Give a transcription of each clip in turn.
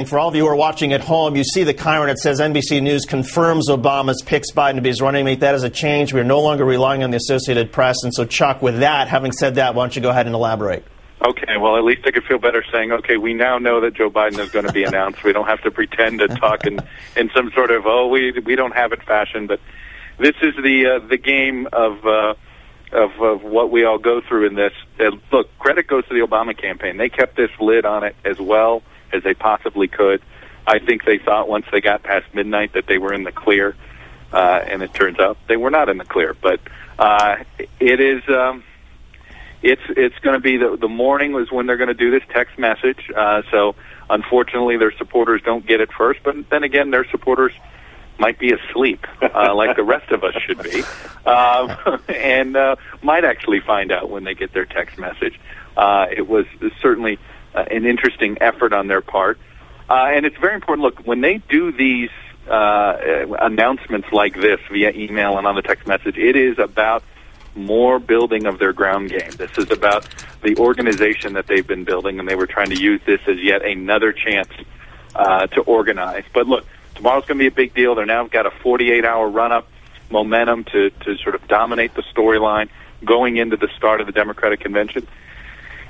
For all of you who are watching at home, you see the Chiron. It says NBC News confirms Obama's picks Biden to be his running mate. That is a change. We are no longer relying on the Associated Press. And so, Chuck, with that, having said that, why don't you go ahead and elaborate? Okay, well, at least I could feel better saying, okay, we now know that Joe Biden is going to be announced. We don't have to pretend to talk in some sort of, we don't have it fashion. But this is the game of what we all go through in this. Look, credit goes to the Obama campaign. They kept this lid on it as well as they possibly could. I think they thought once they got past midnight that they were in the clear, and it turns out they were not in the clear. But it is it's going to be the morning was when they're going to do this text message. So unfortunately, their supporters don't get it first. But then again, their supporters might be asleep, like the rest of us should be, and might actually find out when they get their text message. It was certainly an interesting effort on their part. And it's very important. Look, when they do these announcements like this via email and on the text message, it is about more building of their ground game. This is about the organization that they've been building, and they were trying to use this as yet another chance to organize. But look, tomorrow's going to be a big deal. They're now got a 48-hour run-up momentum to sort of dominate the storyline going into the start of the Democratic convention.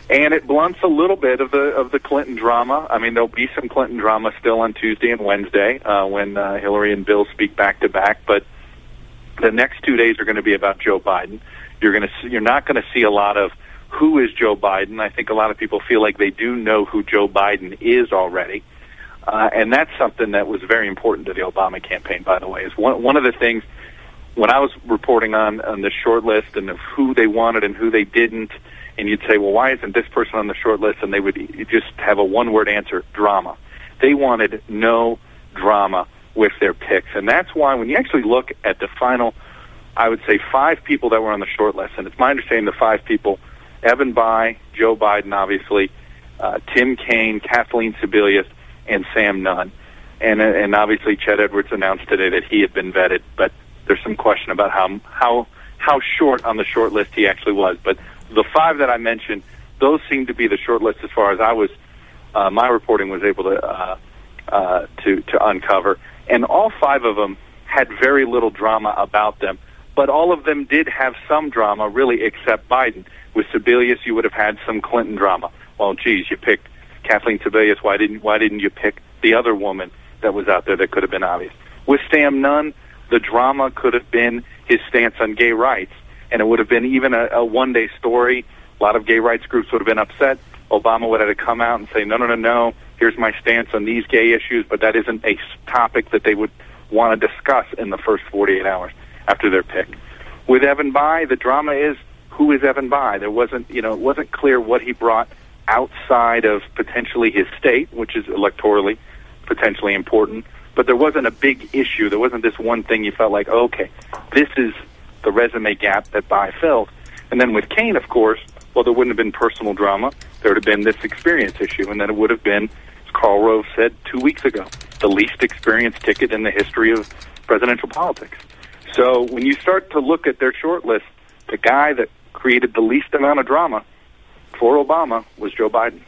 And it blunts a little bit of the Clinton drama. I mean, there'll be some Clinton drama still on Tuesday and Wednesday when Hillary and Bill speak back-to-back. But the next 2 days are going to be about Joe Biden. You're not going to see a lot of who is Joe Biden. I think a lot of people feel like they do know who Joe Biden is already. And that's something that was very important to the Obama campaign, by the way. Is one of the things when I was reporting on the short list and of who they wanted and who they didn't, and you'd say, well, why isn't this person on the short list? And they would just have a one-word answer, drama. They wanted no drama with their picks. And that's why when you actually look at the final, I would say 5 people that were on the short list, and it's my understanding the 5 people, Evan Bayh, Joe Biden, obviously, Tim Kaine, Kathleen Sebelius, and Sam Nunn. And obviously Chet Edwards announced today that he had been vetted, but there's some question about how short on the short list he actually was. But the 5 that I mentioned, those seem to be the short list as far as I was, my reporting was able to uncover. And all 5 of them had very little drama about them, but all of them did have some drama, really, except Biden. With Sebelius, you would have had some Clinton drama. Well, geez, you picked Kathleen Sebelius. Why didn't you pick the other woman that was out there that could have been obvious? With Sam Nunn, the drama could have been his stance on gay rights, and it would have been even a one-day story. A lot of gay rights groups would have been upset. Obama would have to come out and say, no, here's my stance on these gay issues, but that isn't a topic that they would want to discuss in the first 48 hours after their pick. With Evan Bayh, the drama is, who is Evan Bayh? There wasn't, it wasn't clear what he brought outside of potentially his state, which is electorally potentially important, but there wasn't a big issue. There wasn't this one thing you felt like, okay, this is the resume gap that Bayh filled. And then with Kaine, of course, well, there wouldn't have been personal drama. There would have been this experience issue, and then it would have been, as Karl Rove said 2 weeks ago, the least experienced ticket in the history of presidential politics. So when you start to look at their short list, the guy that created the least amount of drama for Obama was Joe Biden.